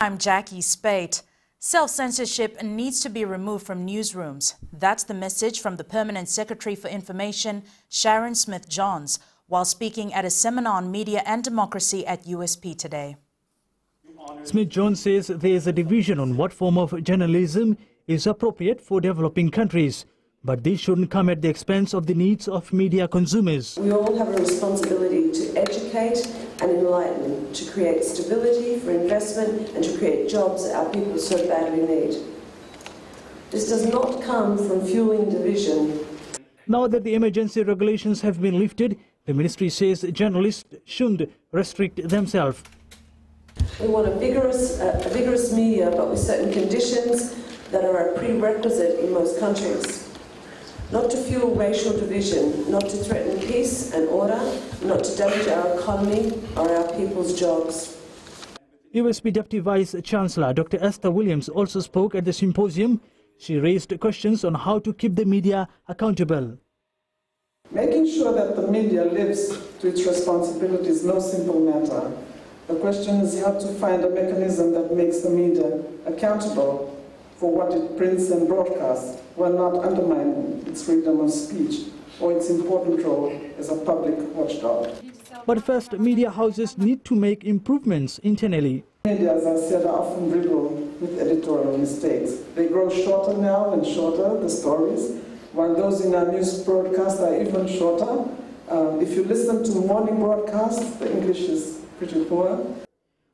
I'm Jackie Spate. Self-censorship needs to be removed from newsrooms. That's the message from the Permanent Secretary for Information, Sharon Smith-Johns, while speaking at a seminar on media and democracy at USP today. Smith-Johns says there is a division on what form of journalism is appropriate for developing countries, but this shouldn't come at the expense of the needs of media consumers. We all have a responsibility to educate and enlighten, to create stability for investment and to create jobs that our people so badly need. This does not come from fueling division. Now that the emergency regulations have been lifted, the ministry says journalists shouldn't restrict themselves. We want a vigorous media, but with certain conditions that are a prerequisite in most countries. Not to fuel racial division, not to threaten peace and order, not to damage our economy or our people's jobs. USP Deputy Vice Chancellor Dr. Esther Williams also spoke at the symposium. She raised questions on how to keep the media accountable. Making sure that the media lives to its responsibility is no simple matter. The question is how to find a mechanism that makes the media accountable for what it prints and broadcasts, while not undermining its freedom of speech or its important role as a public watchdog. But first, media houses need to make improvements internally. Media, as I said, are often riddled with editorial mistakes. They grow shorter now and shorter, the stories, while those in our news broadcasts are even shorter. If you listen to morning broadcasts, the English is pretty poor.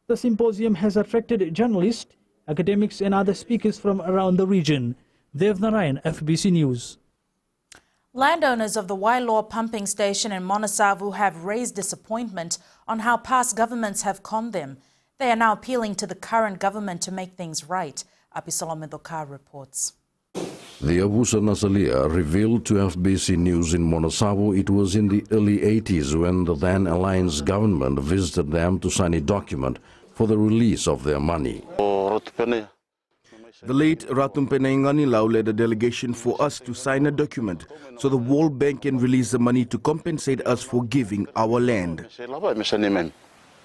The symposium has attracted journalists, academics and other speakers from around the region. Dev Narayan, FBC News. Landowners of the Wailoa pumping station in Monasavu have raised disappointment on how past governments have conned them. They are now appealing to the current government to make things right. Apisolome Dokar reports. The Abusa Nasalia revealed to FBC News in Monasavu it was in the early 80s when the then Alliance government visited them to sign a document for the release of their money. The late Ratumpene Ngani led a delegation for us to sign a document so the World Bank can release the money to compensate us for giving our land.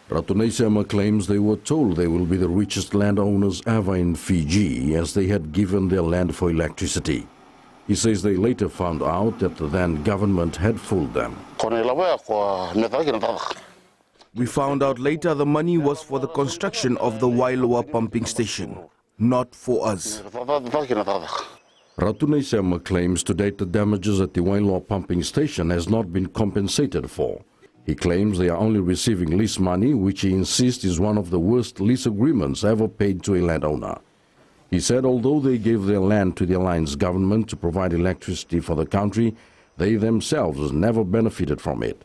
Ratunaisema claims they were told they will be the richest landowners ever in Fiji as they had given their land for electricity. He says they later found out that the then government had fooled them. We found out later the money was for the construction of the Wailoa pumping station, not for us. Ratunaisema claims to date the damages at the Wailoa pumping station has not been compensated for. He claims they are only receiving lease money, which he insists is one of the worst lease agreements ever paid to a landowner. He said although they gave their land to the Alliance government to provide electricity for the country, they themselves never benefited from it.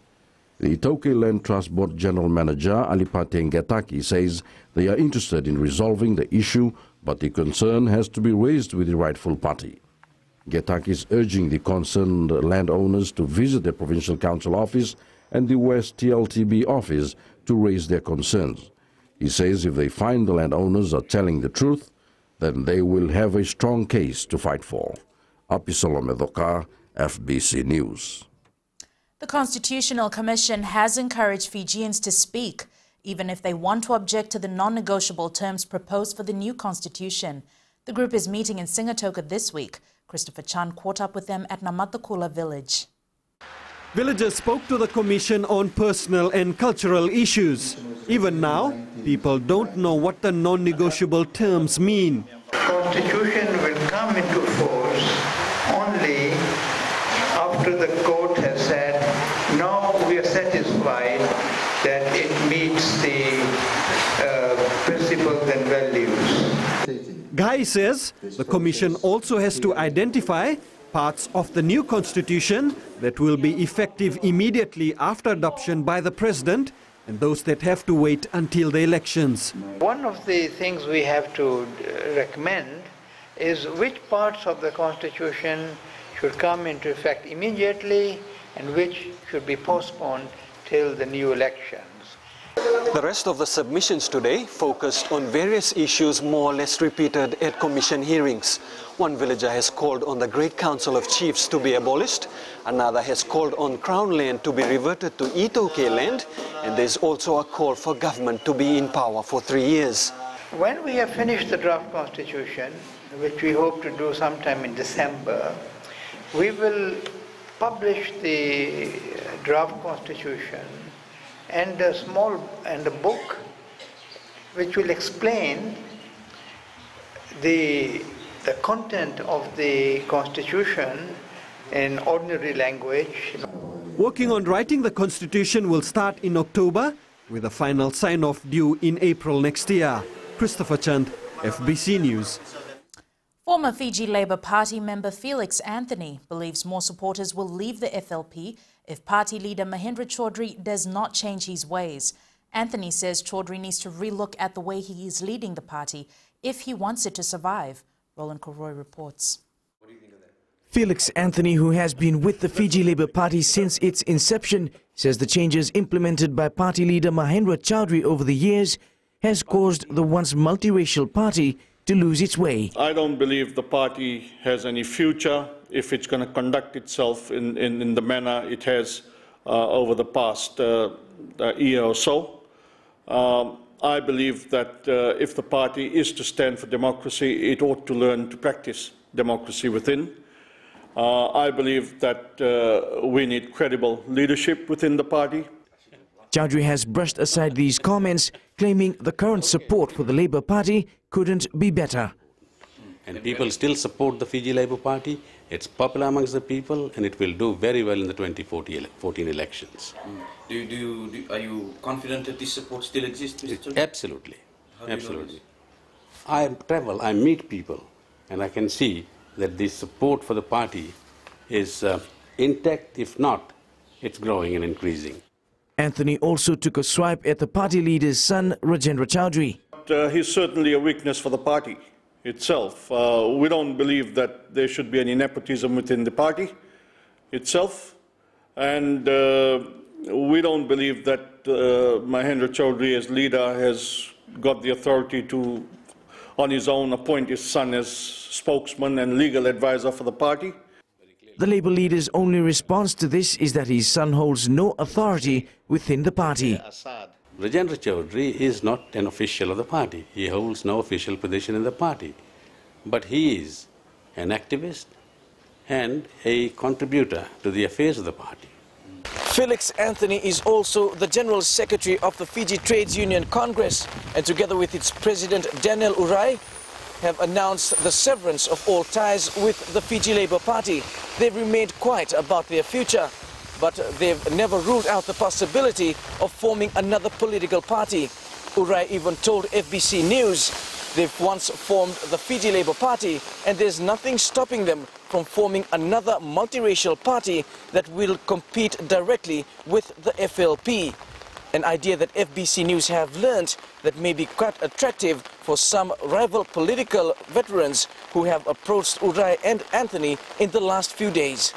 The Itoke Land Trust Board General Manager Alipate Ngetaki says they are interested in resolving the issue, but the concern has to be raised with the rightful party. Ngetaki is urging the concerned landowners to visit the Provincial Council office and the West TLTB office to raise their concerns. He says if they find the landowners are telling the truth, then they will have a strong case to fight for. Apisolome Dokar, FBC News. The Constitutional Commission has encouraged Fijians to speak, even if they want to object to the non-negotiable terms proposed for the new constitution. The group is meeting in Singatoka this week. Christopher Chan caught up with them at Namatakula village. Villagers spoke to the Commission on personal and cultural issues. Even now, people don't know what the non-negotiable terms mean. The Constitution will come into force only after the court has said, now we are satisfied that it meets the principles and values. Guy says the Commission also has to identify parts of the new constitution that will be effective immediately after adoption by the President and those that have to wait until the elections. One of the things we have to recommend is which parts of the constitution should come into effect immediately and which should be postponed till the new elections. The rest of the submissions today focused on various issues more or less repeated at Commission hearings. One villager has called on the Great Council of Chiefs to be abolished, another has called on Crown land to be reverted to Itoke land, and there's also a call for government to be in power for 3 years. When we have finished the draft constitution, which we hope to do sometime in December, we will publish the draft constitution and a book which will explain the content of the constitution in ordinary language. Working on writing the constitution will start in October, with a final sign-off due in April next year. Christopher Chand, FBC News. Former Fiji Labour Party member Felix Anthony believes more supporters will leave the FLP if party leader Mahendra Chaudhry does not change his ways. Anthony says Chaudhry needs to relook at the way he is leading the party if he wants it to survive. Roland Koroy reports. Felix Anthony, who has been with the Fiji Labour Party since its inception, says the changes implemented by party leader Mahendra Chaudhry over the years has caused the once multiracial party to lose its way. I don't believe the party has any future if it's going to conduct itself in the manner it has over the past year or so. I believe that if the party is to stand for democracy, it ought to learn to practice democracy within. I believe that we need credible leadership within the party. Chaudhry has brushed aside these comments, claiming the current support for the Labour Party couldn't be better. And people still support the Fiji Labour Party. It's popular amongst the people, and it will do very well in the 2014 elections. Are you confident that this support still exists, Mr. Chaudhry? Absolutely. Absolutely. I travel, I meet people, and I can see that the support for the party is intact. If not, it's growing and increasing. Anthony also took a swipe at the party leader's son, Rajendra Chaudhry. He's certainly a weakness for the party itself. We don't believe that there should be any nepotism within the party itself, and we don't believe that Mahendra Chaudhry as leader has got the authority to, on his own, appoint his son as spokesman and legal advisor for the party. The Labour leader's only response to this is that his son holds no authority within the party. Rajendra Chaudhry is not an official of the party. He holds no official position in the party. But he is an activist and a contributor to the affairs of the party. Felix Anthony is also the General Secretary of the Fiji Trades Union Congress, and together with its President Daniel Urai, have announced the severance of all ties with the Fiji Labour Party. They've remained quiet about their future, but they've never ruled out the possibility of forming another political party. Urai even told FBC News they've once formed the Fiji Labour Party, and there's nothing stopping them from forming another multiracial party that will compete directly with the FLP. An idea that FBC News have learned that may be quite attractive for some rival political veterans who have approached Urai and Anthony in the last few days.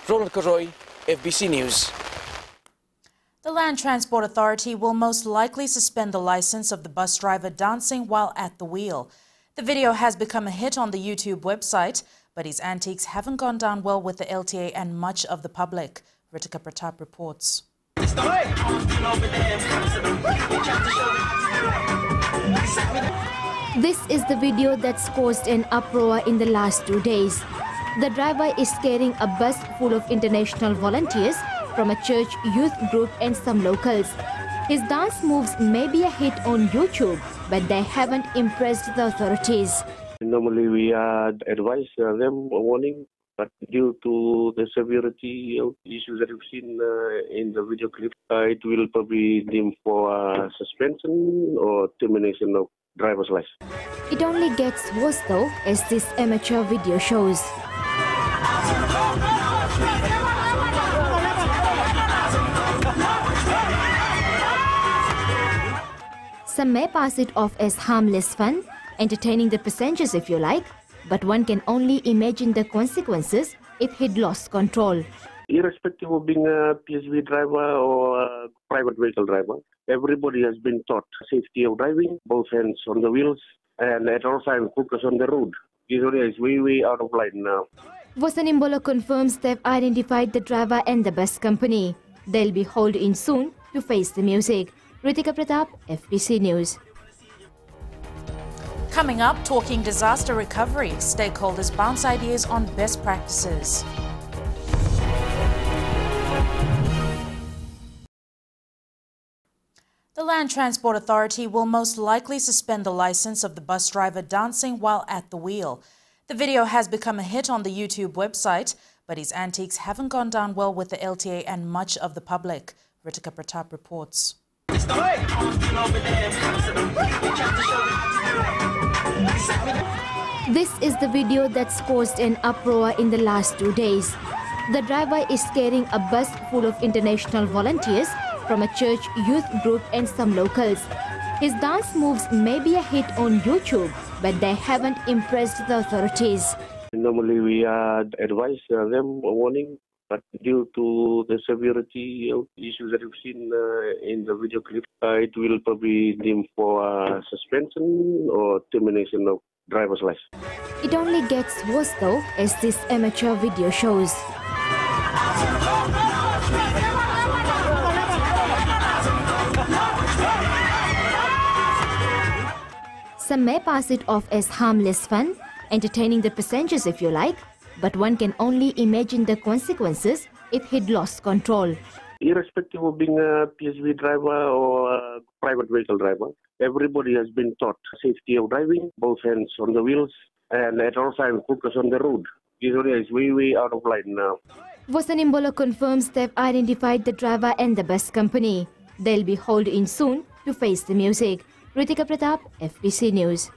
Roland Koroy, FBC News. The Land Transport Authority will most likely suspend the license of the bus driver dancing while at the wheel. The video has become a hit on the YouTube website, but his antics haven't gone down well with the LTA and much of the public. Ritika Pratap reports. This is the video that's caused an uproar in the last 2 days. The driver is carrying a bus full of international volunteers from a church youth group and some locals. His dance moves may be a hit on YouTube, but they haven't impressed the authorities. Normally we advise them a warning, but due to the severity of issues that we've seen in the video clip, it will probably deem for suspension or termination of driver's license. It only gets worse though, as this amateur video shows. Some may pass it off as harmless fun, entertaining the passengers if you like, but one can only imagine the consequences if he'd lost control. Irrespective of being a PSV driver or a private vehicle driver, everybody has been taught safety of driving, both hands on the wheels, and at all times focus on the road. This area is way out of line now. Wasanimbolo confirms they've identified the driver and the bus company. They'll be hauled in soon to face the music. Ritika Pratap, FBC News. Coming up, talking disaster recovery. Stakeholders bounce ideas on best practices. The Land Transport Authority will most likely suspend the license of the bus driver dancing while at the wheel. The video has become a hit on the YouTube website, but his antics haven't gone down well with the LTA and much of the public. Ritika Pratap reports. This is the video that's caused an uproar in the last 2 days. The driver is carrying a bus full of international volunteers from a church youth group and some locals. His dance moves may be a hit on YouTube, but they haven't impressed the authorities. Normally we advise them warning, but due to the severity of issues that we've seen in the video clip, it will probably deem for suspension or termination of driver's license. It only gets worse though, as this amateur video shows. Some may pass it off as harmless fun, entertaining the passengers if you like, but one can only imagine the consequences if he'd lost control. Irrespective of being a PSV driver or a private vehicle driver, everybody has been taught safety of driving, both hands on the wheels, and at all times focus on the road. This area is way out of line now. Vosanimbola confirms they've identified the driver and the bus company. They'll be hauled in soon to face the music. Ritika Pratap, FBC News.